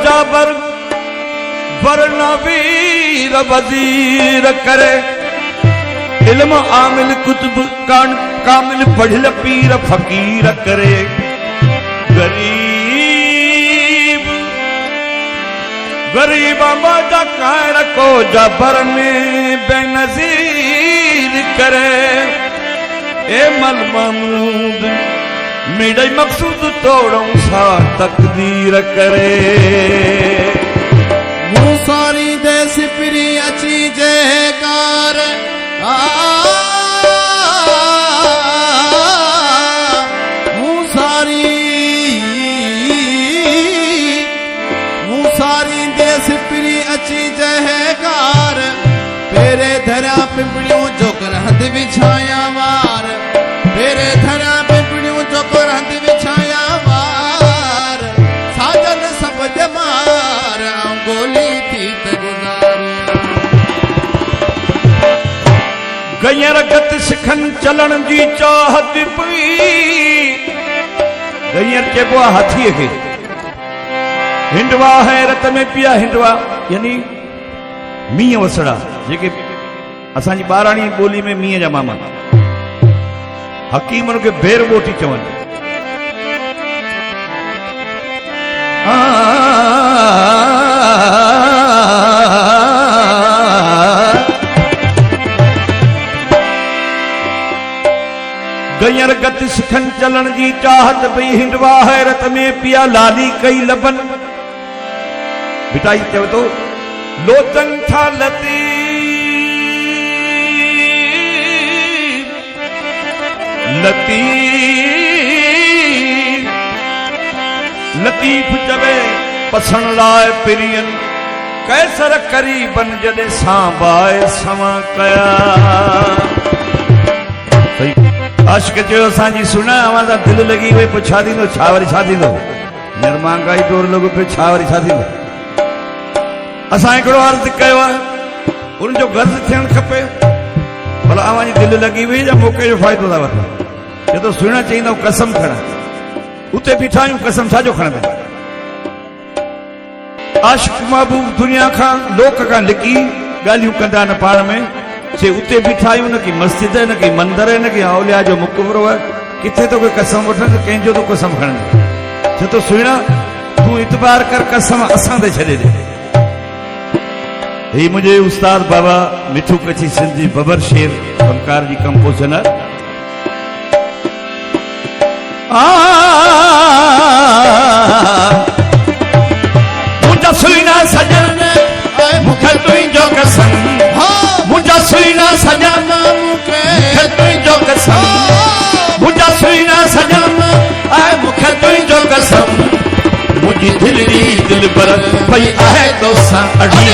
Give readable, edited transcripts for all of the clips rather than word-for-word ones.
जाबर वरना वीर वजीर करे इल्म आमिल कुतुब कामिल पढ़िल पीर फकीर करे गरीब बाजा कार को जबर में बेनजीर करे ए मल महमूद मेरे मकसूद तोड़ों सा तकदीर करे सारी देश प्री अची जयकार सारी देश प्री अची जयकार पेरे धरा पिंपड़ियों जो कर हद बिछाया वार पेरे धरा पिंपड़ियों जो कर हद बिछाया वार साजन सब जमार गोली गैर गत सिखन चलन जी चाहत पई गैर चइबो आहे हाथीअ खे हिंडवा हैरत में पिया हिंडवा यानी मींहं वसड़ा जेके असांजी ॿाराणी ॿोली में मींहं जा मामा हकीम उनखे भेर ॿोटी चवनि गैर गति सिखन चलन जी चाहत पई हिंडवा हैरत में पिया लाली कई लबन बिटाई चवे तो लोचन था लतीफ चवे पसण लाए पिरियन कैसर करीबन जॾे सांबाए सवा कया आशिक चयो असांजी सुना अवां सां दिलि लॻी वई पोइ छा थींदो छा वरी छा थींदो निर्मांगाई तौरु लॻो पियो छा वरी छा थींदो असां हिकिड़ो अर्ज़ु कयो आहे उनजो गर्ज़ थियणु खपे भला अवां जी दिलि लॻी वई या मौक़े जो फ़ाइदो था वठो छो त सुहिणा चईंदव कसम खण उते बीठा आहियूं कसम छाजो खणंदा आशिक महबूब दुनिया खां लोक खां लिकी ॻाल्हियूं कंदा न पाण में से उते बीठा आहियूं न की मस्जिद है न की मंदिर है न की औलिया जो मुक़बरो है किथे तो कोई कसम वठण कंहिंजो तो कसम खणण छो तो सुहिणा तूं इतबार कर कसम असां ते छॾे ॾे ही मुझे उस्ताद बाबा मिठू कच्छी सिंधी बबर शेर फनकार जी कंपोजर मुंहिंजा सुहिणा सजन मूंखे तुंहिंजो कसम मुंहिंजा सुहिणा सजन मूंखे तुंहिंजो कसम मुंहिंजा सुहिणा सजन मूंखे तुंहिंजो कसम मुंहिंजी दिलरी दिलबर पई आहे तोसां अड़ी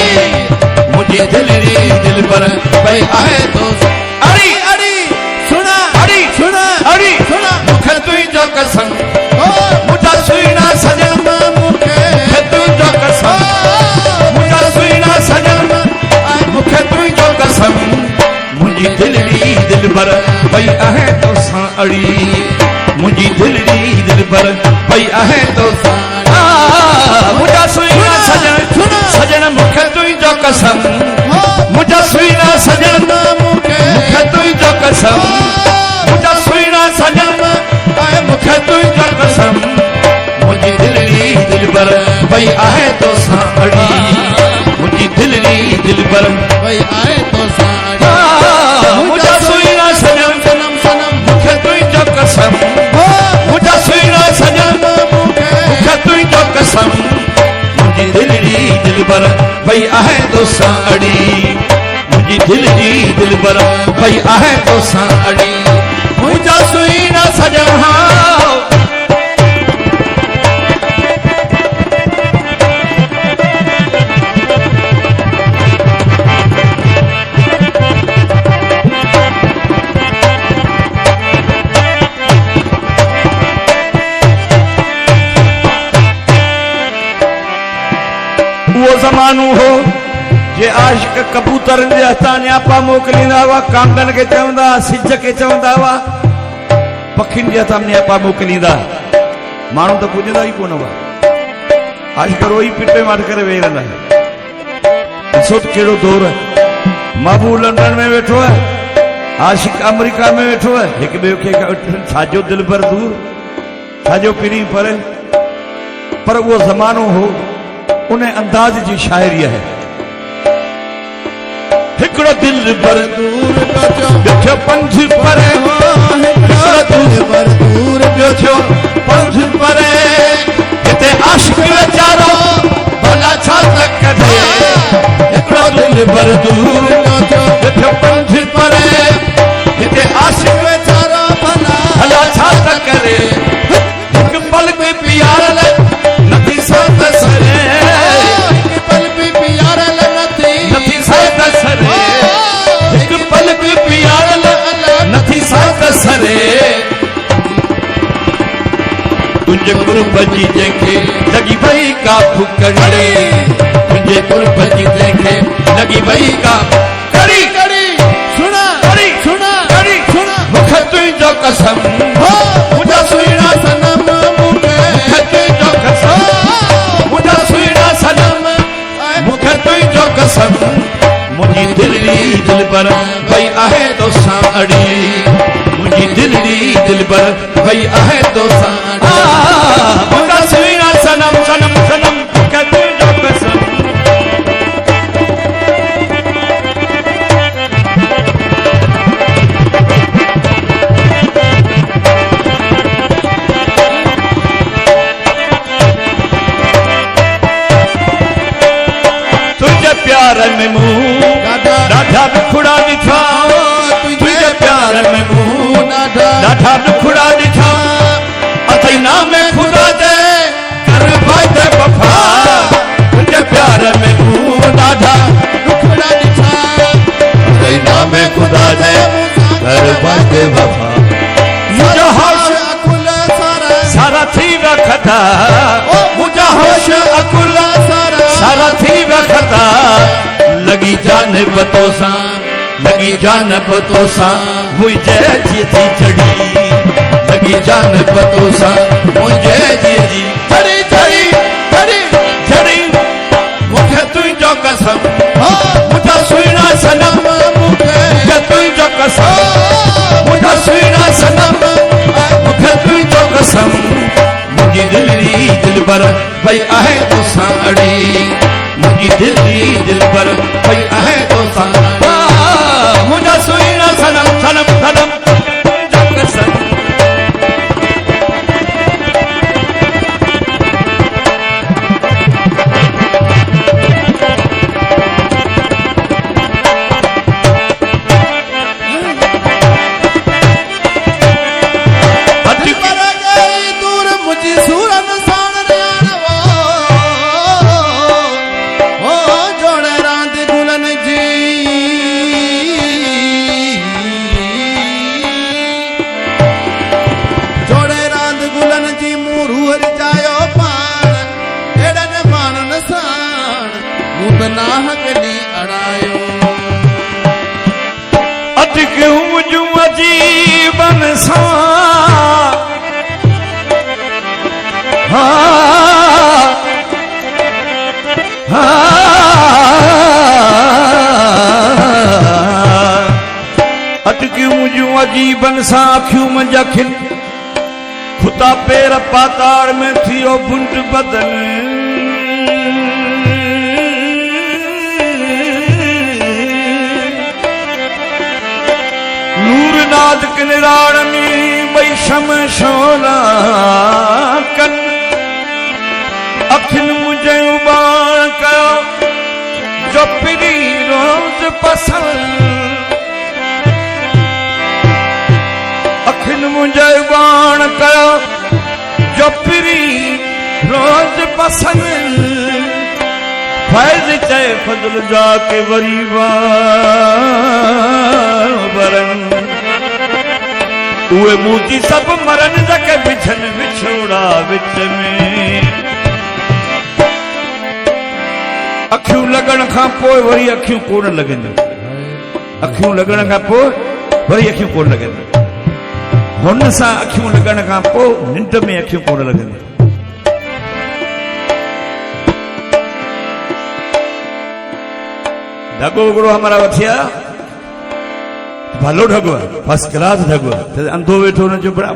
मुझे दिलरी दिलबर पई आहे तोसां अड़ी अड़ी सुना अड़ी सुना अड़ी सुना मूंखे तुंहिंजो कसम मुंहिंजा सुहिणा सजन मूंखे तुंहिंजो कसम मुंहिंजा सुहिणा सजन मूंखे तुंहिंजो कसम मुंहिंजी दिलरी दिलबर पई आहे तोसां अड़ी मुंहिंजी दिलरी दिलबर पई आहे तोसां मुंहिंजा सुहिणा सजन सजन मूंखे तुंहिंजो कसम मुंहिंजा सुहिणा सजन मूंखे तुंहिंजो कसम मुंहिंजा सुहिणा सजन मूंखे तुंहिंजो कसम मुंहिंजी दिलरी दिलबर पई आहे तोसां अड़ी मुंहिंजी दिलरी दिलबर पई आहे तोसां अड़ी मुंहिंजा सुहिणा सजन मूंखे तुंहिंजो कसम मुंहिंजा सुहिणा सजन मूंखे तुंहिंजो कसम मुंहिंजी दिलरी दिलबर पई आहे तोसां अड़ी मुंहिंजी दिलरी दिलबर पई आहे तोसां अड़ी मुंहिंजा सुहिणा सजन वो ज़मानो हो जे आशिक कबूतर जे हथां न्यापा मोकिलींदा हुआ कांगन के चवंदा सिज के चवंदा हुआ पखियुनि जे हथां न्यापा मोकिलींदा माण्हू त पुॼंदा ई कोन हुआ आजकल वही पिटे मार करे वेही रहंदा ॾिसो त कहिड़ो दौर है। महबूब लंडन में वेठो है, आशिक अमेरिका में वेठो है, हिक ॿिए खे छाजो दिल भर दूर, छाजो पीड़ी परे। पर वो ज़मानो हो, उन अंदाज जी शायरी है। हिकड़ो दिल भर दूर ॿियो पंज परे, हिकड़ो दिल भर दूर ॿियो पंज परे। हिते आशिक वीचारो भला छा त करे, हिकड़ो दिल भर दूर ॿियो पंज परे। हिते आशिक वीचारो भला छा त करे, हिक पल में प्यारल नथी साथ सरे, हिक पल में प्यारल नथी साथ सरे, हिक पल में प्यारल नथी साथ सरे। तुंहिंजे कुर्ब जी जंहिंखे लॻी वई का फुकड़ी, तुंहिंजे कुर्ब जी जंहिंखे लॻी वई का कड़ी कड़ी सुना कड़ी सुना कड़ी सुना मूंखे तुंहिंजो कसम मुंहिंजा सुहिणा सनम, मूंखे तुंहिंजो कसम मुंहिंजा सुहिणा सनम, मूंखे तुंहिंजो कसम। मुंहिंजी दिलड़ी दिलबर भई आहे तोसां अड़ी, मुंहिंजी दिलड़ी दिलबर भई आहे तोसां अड़ी। मुंहिंजा सुहिणा सनम सनम सनम, मूंखे तुंहिंजो कसम। तुंहिंजे प्यार में मूं ॾाढा दुखड़ा ॾिठा, तुंहिंजे प्यार में मूं ॾाढा दुखड़ा ॾिठा। अथई नामे खुदा दे कर वादे वफा, तुंहिंजे प्यार में मूं ॾाढा दुखड़ा ॾिठा। अथई नामे खुदा दे कर वादे वफा। मुंहिंजा होश अकुल सारा थी रखदा, मुंहिंजा होश अकुल सारा थी रखदा। लगी जान बतो सां, लगी जान बतो सां मुझे जी थी चढ़ी, लगी जान बतो सां मुझे जी चढ़ी चढ़ी चढ़ी चढ़ी। मूंखे तुंहिंजो कसम मुंहिंजा सुहिणा सनम, मूंखे तुंहिंजो कसम मुंहिंजा सुहिणा सनम, मूंखे तुंहिंजो कसम। मुंहिंजी दिलड़ी दिलबर भई आहे तोसां अड़ी, मुंहिंजी दिलड़ी दिलबर भई आहे तोसां अड़ी। मुंहिंजा सुहिणा सनम सनम सनम, तुंहिंजो कसम। अजीबन सा अखियूं मंझा खिल, खुदा पेर पाताड़ में थियो बुंड बदन। नूर नाद किनार में बई शम शोला कन, अखिन मुझे उबाण कयो जो पिरी रोज पसंद। मुझे बाण कयो जो पिरी रोज पसंद। फैज चए फजल जाके वरी बरन, उहे मूजी सब मरन जके बिछन विछोड़ा विच में। अखियूं लगण खां पोइ वरी अखियूं कोन लॻंदियूं, अखियूं लगण खां पोइ वरी अखियूं कोन लॻंदियूं। हुन सां अखियूं लॻण खां पोइ निंड में अखियूं कोन लॻंदियूं। ढगो हिकिड़ो हमारा वथिया भलो ढगो आहे फर्स्ट क्लास ढगो आहे अंधो वेठो हुनजो बड़ा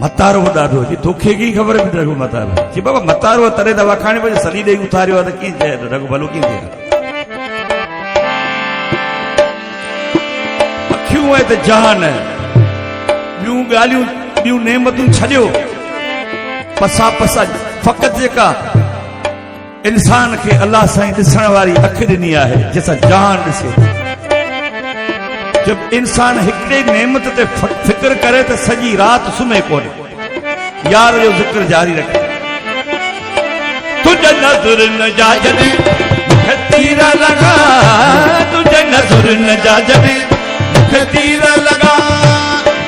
मतारो ॾाढो जी तोखे की ख़बर पई ढगो मतारो जी बाबा मतारो तरे त वखाणे पियो सली ॾेई उतारियो आहे त कीअं चए थो ढगो भलो कीअं थिए अखियूं आहे त जहान ॿियूं ॻाल्हियूं ॿियूं नेमतूं छॾियो पसा पसा फ़क़ति जेका इंसान खे अल्लाह साईं ॾिसण वारी अखि ॾिनी आहे जंहिंसां जहान ॾिसे जब इंसान हिकिड़े नेमत ते फिक्र करे त सॼी राति सुम्हे कोन्हे यार जो ज़िक्र जारी रखे तुझे नज़र न जा जॾहिं मूंखे तीर लॻा तुझे नज़र न जा जॾहिं मूंखे तीर लॻा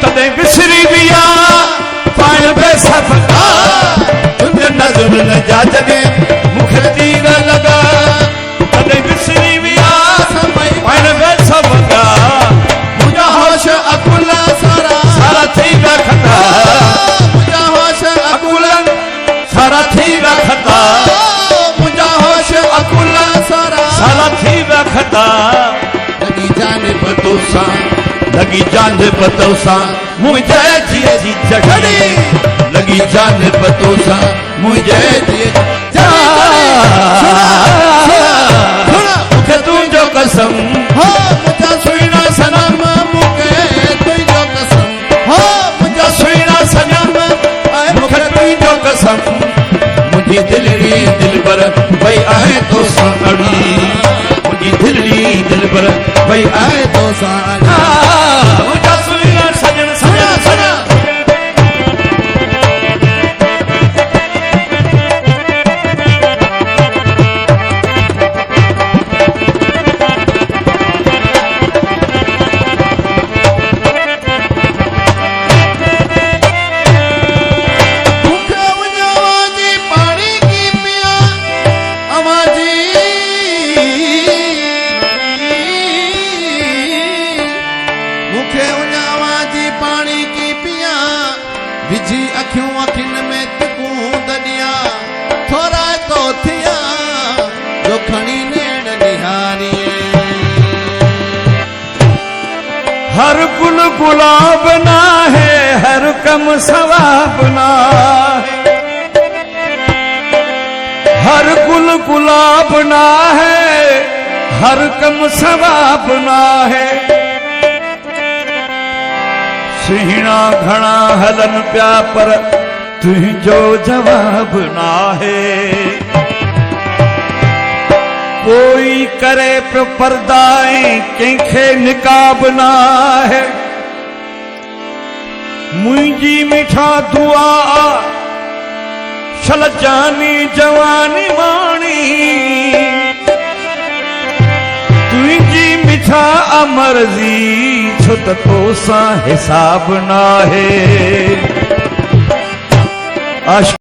तॾहिं विसरी विया पाण बेसफ़ा तुझे नज़र न जा जॾहिं मूंखे तीर लॻा तॾहिं विसरी विया पाण बेसफ़ा होश अकुल सारा सारा थी विया खता मुंहिंजा होश अकुल सारा थी विया खता मुंहिंजा होश अकुल सारा सारा थी विया खता लॻी जाने पतो सां लॻी जान पतो सां मुंहिंजे जीअ जी जॻड़ी लॻी जान पतो सां मुंहिंजे जीअ मूंखे तुंहिंजो कसम हो मुंहिंजा सुहिणा सनम मूंखे तुंहिंजो कसम हो मुंहिंजा सुहिणा सनम मूंखे तुंहिंजो कसम मुंहिंजी दिलड़ी दिलबर भई आहे तोसां अड़ी मुंहिंजी दिलड़ी दिलबर भई आहे तोसां मुंहिंजा सुहिणा सजण सजण सजण विझी अखियूं अखियुनि में तिकूं दॾिया थोरा तो थिया जो खणी नेण निहारीअ हर गुल गुलाब ना है हर कम सवाब ना है हर गुल गुलाब ना है हर कम सवाब ना है सुहिणा घणा हलन पिया पर तुंहिंजो जवाब ना है कोई करे पियो पर्दाए कंहिंखे निकाब ना है मुंहिंजी मिठा दुआ छल जानी जवानी माणी तुंहिंजी मिठा अमरजी छो त तोसां हिसाब ना है आशिक